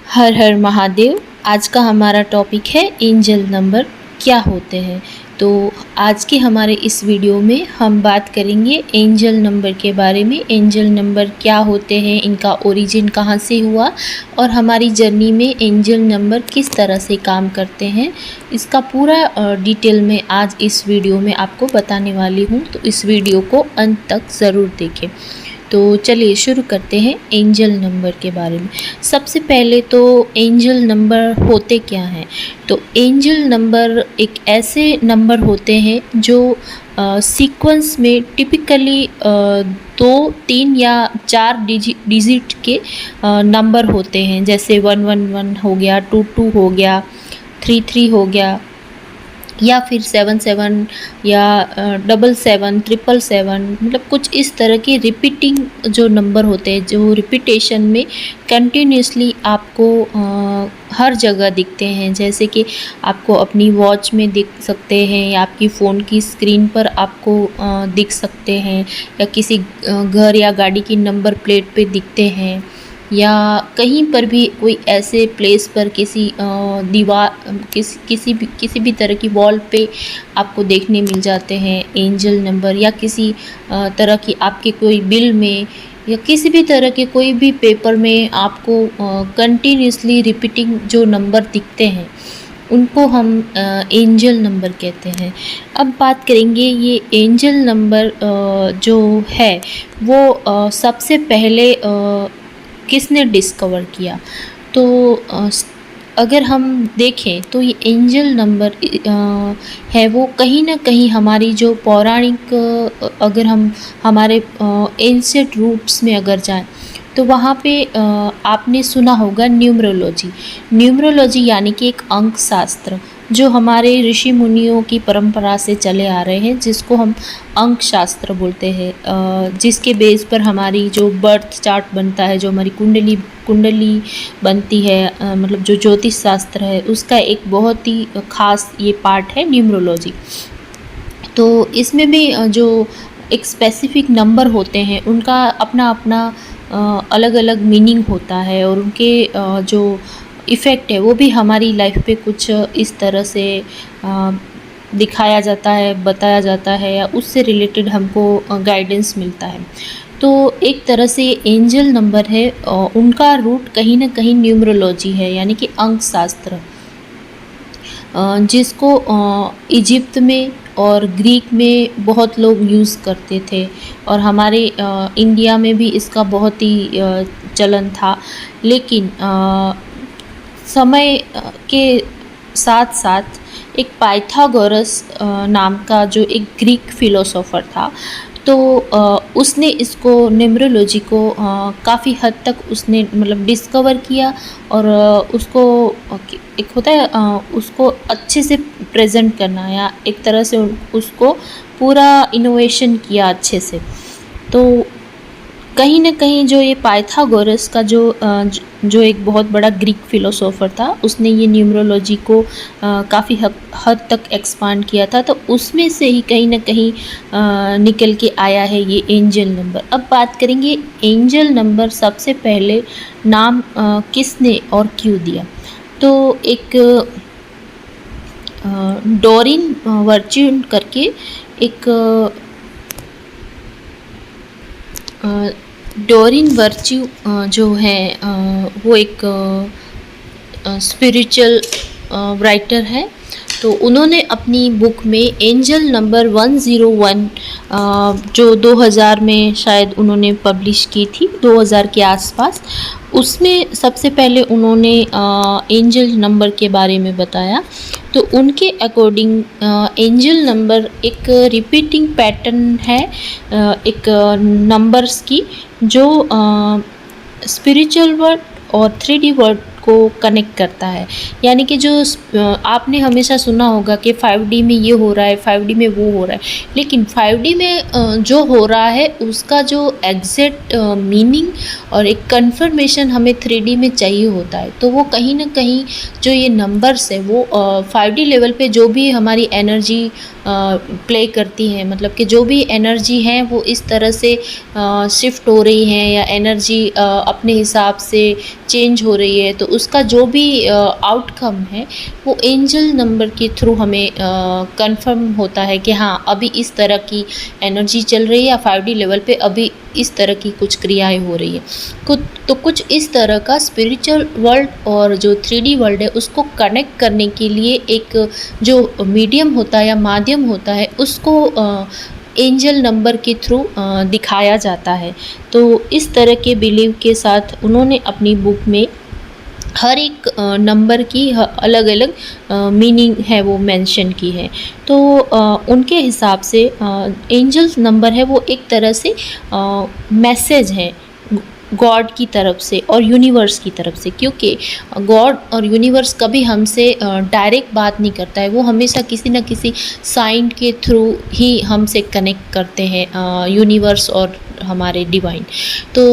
हर हर महादेव। आज का हमारा टॉपिक है एंजल नंबर क्या होते हैं। तो आज के हमारे इस वीडियो में हम बात करेंगे एंजल नंबर के बारे में। एंजल नंबर क्या होते हैं, इनका ओरिजिन कहाँ से हुआ और हमारी जर्नी में एंजल नंबर किस तरह से काम करते हैं, इसका पूरा डिटेल में आज इस वीडियो में आपको बताने वाली हूँ। तो इस वीडियो को अंत तक ज़रूर देखें। तो चलिए शुरू करते हैं एंजल नंबर के बारे में। सबसे पहले तो एंजल नंबर होते क्या हैं। तो एंजल नंबर एक ऐसे नंबर होते हैं जो सीक्वेंस में टिपिकली 2, 3 या 4 डिजिट के नंबर होते हैं। जैसे 111 हो गया, 22 हो गया, 33 हो गया, या फिर 77 या 77, 777, मतलब कुछ इस तरह के रिपीटिंग जो नंबर होते हैं, जो रिपीटेशन में कंटिन्यूसली आपको हर जगह दिखते हैं। जैसे कि आपको अपनी वॉच में दिख सकते हैं, या आपकी फ़ोन की स्क्रीन पर आपको दिख सकते हैं, या किसी घर या गाड़ी की नंबर प्लेट पे दिखते हैं, या कहीं पर भी कोई ऐसे प्लेस पर किसी दीवार किसी भी तरह की वॉल पे आपको देखने मिल जाते हैं एंजल नंबर, या किसी तरह की आपके कोई बिल में या किसी भी तरह के कोई भी पेपर में आपको कंटिन्यूसली रिपीटिंग जो नंबर दिखते हैं उनको हम एंजल नंबर कहते हैं। अब बात करेंगे ये एंजल नंबर जो है वो सबसे पहले किसने डिस्कवर किया। तो अगर हम देखें तो ये एंजल नंबर है वो कहीं ना कहीं हमारी जो पौराणिक अगर हम हमारे एंशिएंट रूट्स में अगर जाएं तो वहाँ पे आपने सुना होगा न्यूमरोलॉजी यानी कि एक अंक शास्त्र जो हमारे ऋषि मुनियों की परंपरा से चले आ रहे हैं, जिसको हम अंक शास्त्र बोलते हैं। जिसके बेस पर हमारी जो बर्थ चार्ट बनता है, जो हमारी कुंडली बनती है, मतलब जो ज्योतिष शास्त्र है उसका एक बहुत ही खास ये पार्ट है न्यूमरोलॉजी। तो इसमें भी जो एक स्पेसिफिक नंबर होते हैं उनका अपना अपना अलग अलग मीनिंग होता है, और उनके जो इफ़ेक्ट है वो भी हमारी लाइफ पे कुछ इस तरह से दिखाया जाता है, बताया जाता है, या उससे रिलेटेड हमको गाइडेंस मिलता है। तो एक तरह से एंजल नंबर है, उनका रूट कहीं ना कहीं न्यूमरोलॉजी है यानी कि अंक शास्त्र, जिसको इजिप्ट में और ग्रीक में बहुत लोग यूज़ करते थे, और हमारे इंडिया में भी इसका बहुत ही चलन था। लेकिन समय के साथ साथ एक पाइथागोरस नाम का जो एक ग्रीक फिलोसोफर था, तो उसने इसको न्यूमरोलॉजी को काफ़ी हद तक उसने मतलब डिस्कवर किया, और उसको एक होता है उसको अच्छे से प्रेजेंट करना, या एक तरह से उसको पूरा इनोवेशन किया अच्छे से। तो कहीं ना कहीं जो ये पाइथागोरस का जो एक बहुत बड़ा ग्रीक फिलोसोफर था, उसने ये न्यूमरोलॉजी को काफ़ी हद तक एक्सपांड किया था। तो उसमें से ही कहीं ना कहीं निकल के आया है ये एंजल नंबर। अब बात करेंगे एंजल नंबर सबसे पहले नाम किसने और क्यों दिया। तो एक डोरिन वर्च्यून करके एक डोरिन वर्च्यू जो है वो एक स्पिरिचुअल राइटर है। तो उन्होंने अपनी बुक में एंजल नंबर 101 जो 2000 में शायद उन्होंने पब्लिश की थी, 2000 के आसपास, उसमें सबसे पहले उन्होंने एंजल नंबर के बारे में बताया। तो उनके अकॉर्डिंग एंजल नंबर एक रिपीटिंग पैटर्न है एक नंबर्स की, जो स्पिरिचुअल वर्ल्ड और 3D वर्ल्ड को कनेक्ट करता है। यानी कि जो आपने हमेशा सुना होगा कि 5D में ये हो रहा है, 5D में वो हो रहा है, लेकिन 5D में जो हो रहा है उसका जो एग्जैक्ट मीनिंग और एक कंफर्मेशन हमें 3D में चाहिए होता है। तो वो कहीं ना कहीं जो ये नंबर्स है वो 5D लेवल पे जो भी हमारी एनर्जी प्ले करती हैं, मतलब कि जो भी एनर्जी है वो इस तरह से शिफ्ट हो रही है या एनर्जी अपने हिसाब से चेंज हो रही है, तो उसका जो भी आउटकम है वो एंजल नंबर के थ्रू हमें कंफर्म होता है कि हाँ अभी इस तरह की एनर्जी चल रही है या 5D लेवल पे अभी इस तरह की कुछ क्रियाएं हो रही है। कुछ इस तरह का स्पिरिचुअल वर्ल्ड और जो 3D वर्ल्ड है उसको कनेक्ट करने के लिए एक जो मीडियम होता है या माध्यम होता है उसको एंजल नंबर के थ्रू दिखाया जाता है। तो इस तरह के बिलीव के साथ उन्होंने अपनी बुक में हर एक नंबर की अलग अलग मीनिंग है वो मेंशन की है। तो उनके हिसाब से एंजल्स नंबर है वो एक तरह से मैसेज है गॉड की तरफ से और यूनिवर्स की तरफ से, क्योंकि गॉड और यूनिवर्स कभी हमसे डायरेक्ट बात नहीं करता है, वो हमेशा किसी न किसी साइन के थ्रू ही हमसे कनेक्ट करते हैं, यूनिवर्स और हमारे डिवाइन। तो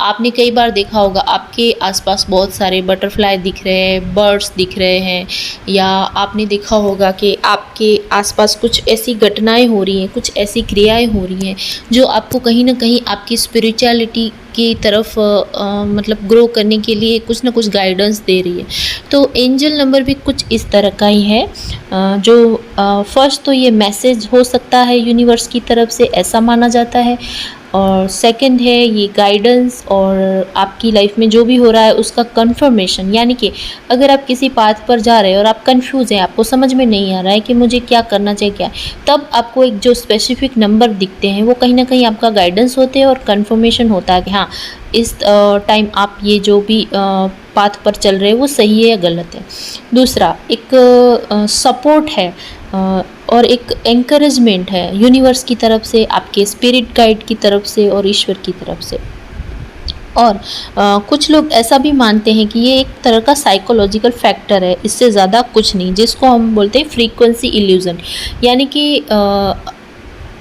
आपने कई बार देखा होगा आपके आसपास बहुत सारे बटरफ्लाई दिख रहे हैं, बर्ड्स दिख रहे हैं, या आपने देखा होगा कि आपके आसपास कुछ ऐसी घटनाएं हो रही हैं, कुछ ऐसी क्रियाएं हो रही हैं जो आपको कहीं ना कहीं आपकी स्पिरिचुअलिटी की तरफ मतलब ग्रो करने के लिए कुछ ना कुछ गाइडेंस दे रही है। तो एंजल नंबर भी कुछ इस तरह का ही है, जो फर्स्ट तो ये मैसेज हो सकता है यूनिवर्स की तरफ से, ऐसा माना जाता है, और सेकंड है ये गाइडेंस और आपकी लाइफ में जो भी हो रहा है उसका कंफर्मेशन, यानी कि अगर आप किसी पाथ पर जा रहे हैं और आप कंफ्यूज हैं, आपको समझ में नहीं आ रहा है कि मुझे क्या करना चाहिए क्या, तब आपको एक जो स्पेसिफिक नंबर दिखते हैं वो कहीं ना कहीं आपका गाइडेंस होते हैं और कंफर्मेशन होता है कि हाँ इस टाइम आप ये जो भी पाथ पर चल रहे हैं वो सही है या गलत है। दूसरा एक सपोर्ट है और एक एंकरेजमेंट है यूनिवर्स की तरफ से, आपके स्पिरिट गाइड की तरफ से और ईश्वर की तरफ से। और कुछ लोग ऐसा भी मानते हैं कि ये एक तरह का साइकोलॉजिकल फैक्टर है, इससे ज़्यादा कुछ नहीं, जिसको हम बोलते हैं फ्रीक्वेंसी इल्यूज़न, यानी कि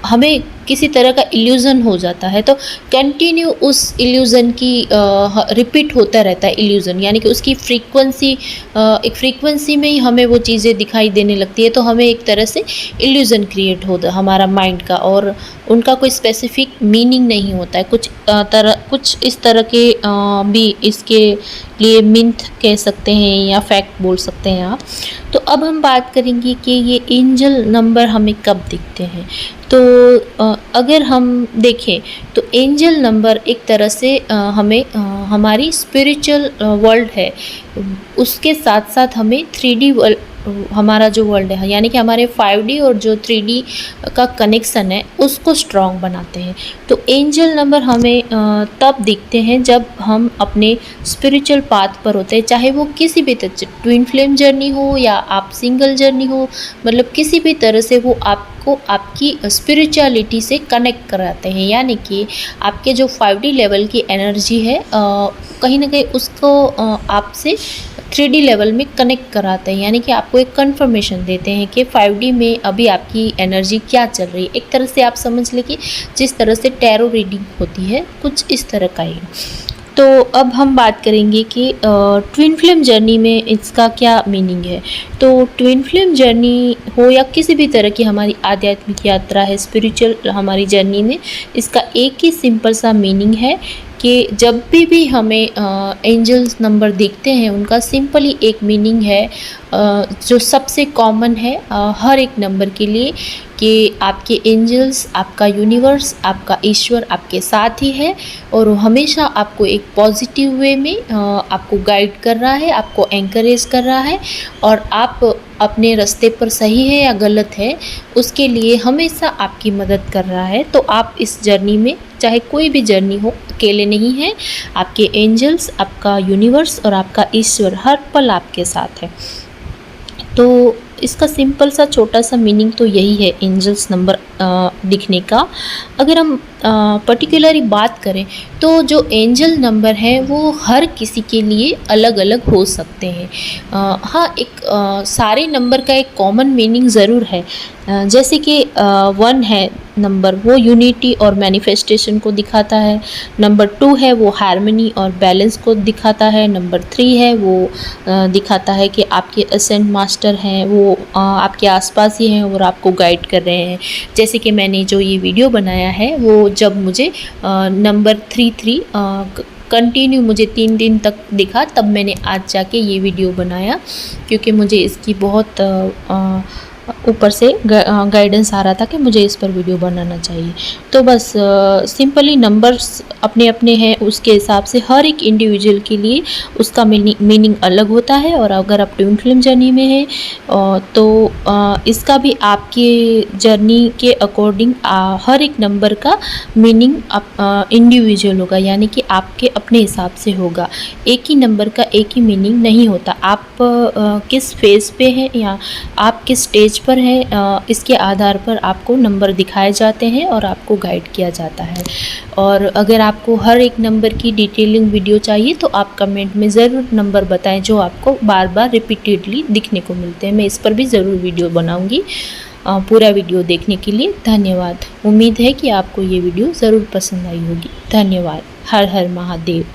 हमें किसी तरह का इल्यूज़न हो जाता है तो कंटिन्यू उस इल्यूज़न की रिपीट होता रहता है इल्यूज़न, यानी कि उसकी फ्रीक्वेंसी एक फ्रीक्वेंसी में ही हमें वो चीज़ें दिखाई देने लगती है, तो हमें एक तरह से इल्यूज़न क्रिएट होता है हमारा माइंड का, और उनका कोई स्पेसिफिक मीनिंग नहीं होता है। कुछ इस तरह के भी इसके लिए मिथ कह सकते हैं या फैक्ट बोल सकते हैं आप। तो अब हम बात करेंगे कि ये एंजल नंबर हमें कब दिखते हैं। तो अगर हम देखें तो एंजल नंबर एक तरह से हमें हमारी स्पिरिचुअल वर्ल्ड है उसके साथ साथ हमें 3D वर्ल्ड, हमारा जो वर्ल्ड है यानी कि हमारे 5D और जो 3D का कनेक्शन है उसको स्ट्रॉन्ग बनाते हैं। तो एंजल नंबर हमें तब दिखते हैं जब हम अपने स्पिरिचुअल पाथ पर होते हैं, चाहे वो किसी भी तरह ट्विन फ्लेम जर्नी हो या आप सिंगल जर्नी हो, मतलब किसी भी तरह से वो आपको आपकी स्पिरिचुअलिटी से कनेक्ट कराते हैं, यानी कि आपके जो 5D लेवल की एनर्जी है कहीं ना कहीं उसको आपसे 3D लेवल में कनेक्ट कराते हैं, यानी कि आपको एक कंफर्मेशन देते हैं कि 5D में अभी आपकी एनर्जी क्या चल रही है। एक तरह से आप समझ लें कि जिस तरह से टैरो रीडिंग होती है कुछ इस तरह का ही। तो अब हम बात करेंगे कि ट्विन फ्लेम जर्नी में इसका क्या मीनिंग है। तो ट्विन फ्लेम जर्नी हो या किसी भी तरह की हमारी आध्यात्मिक यात्रा है, स्पिरिचुअल हमारी जर्नी में, इसका एक ही सिंपल सा मीनिंग है कि जब भी हमें एंजल्स नंबर दिखते हैं उनका सिंपली एक मीनिंग है जो सबसे कॉमन है हर एक नंबर के लिए, कि आपके एंजल्स, आपका यूनिवर्स, आपका ईश्वर आपके साथ ही है और वो हमेशा आपको एक पॉजिटिव वे में आपको गाइड कर रहा है, आपको एंकरेज कर रहा है, और आप अपने रास्ते पर सही है या गलत है उसके लिए हमेशा आपकी मदद कर रहा है। तो आप इस जर्नी में, चाहे कोई भी जर्नी हो, अकेले नहीं हैं। आपके एंजल्स, आपका यूनिवर्स और आपका ईश्वर हर पल आपके साथ है। तो इसका सिंपल सा छोटा सा मीनिंग तो यही है एंजल्स नंबर दिखने का। अगर हम पर्टिकुलरली बात करें तो जो एंजल नंबर है वो हर किसी के लिए अलग अलग हो सकते हैं। हाँ, एक सारे नंबर का एक कॉमन मीनिंग ज़रूर है, जैसे कि 1 है नंबर वो यूनिटी और मैनिफेस्टेशन को दिखाता है। नंबर 2 है वो हार्मनी और बैलेंस को दिखाता है। नंबर 3 है वो दिखाता है कि आपके असेंट मास्टर हैं वो आपके आसपास ही हैं और आपको गाइड कर रहे हैं। जैसे कि मैंने जो ये वीडियो बनाया है वो जब मुझे नंबर 3 कंटिन्यू मुझे 3 दिन तक दिखा, तब मैंने आज जाके ये वीडियो बनाया, क्योंकि मुझे इसकी बहुत ऊपर से गाइडेंस आ रहा था कि मुझे इस पर वीडियो बनाना चाहिए। तो बस सिंपली नंबर्स अपने अपने हैं, उसके हिसाब से हर एक इंडिविजुअल के लिए उसका मीनिंग अलग होता है। और अगर आप ट्विन फ्लेम जर्नी में हैं तो इसका भी आपके जर्नी के अकॉर्डिंग हर एक नंबर का मीनिंग इंडिविजुअल होगा, यानी कि आपके अपने हिसाब से होगा। एक ही नंबर का एक ही मीनिंग नहीं होता। आप किस फेज़ पे हैं या आप किस स्टेज पर हैं, इसके आधार पर आपको नंबर दिखाए जाते हैं और आपको गाइड किया जाता है। और अगर आपको हर एक नंबर की डिटेलिंग वीडियो चाहिए तो आप कमेंट में ज़रूर नंबर बताएं जो आपको बार बार रिपीटेडली दिखने को मिलते हैं। मैं इस पर भी ज़रूर वीडियो बनाऊंगी। पूरा वीडियो देखने के लिए धन्यवाद। उम्मीद है कि आपको ये वीडियो ज़रूर पसंद आई होगी। धन्यवाद। हर हर महादेव।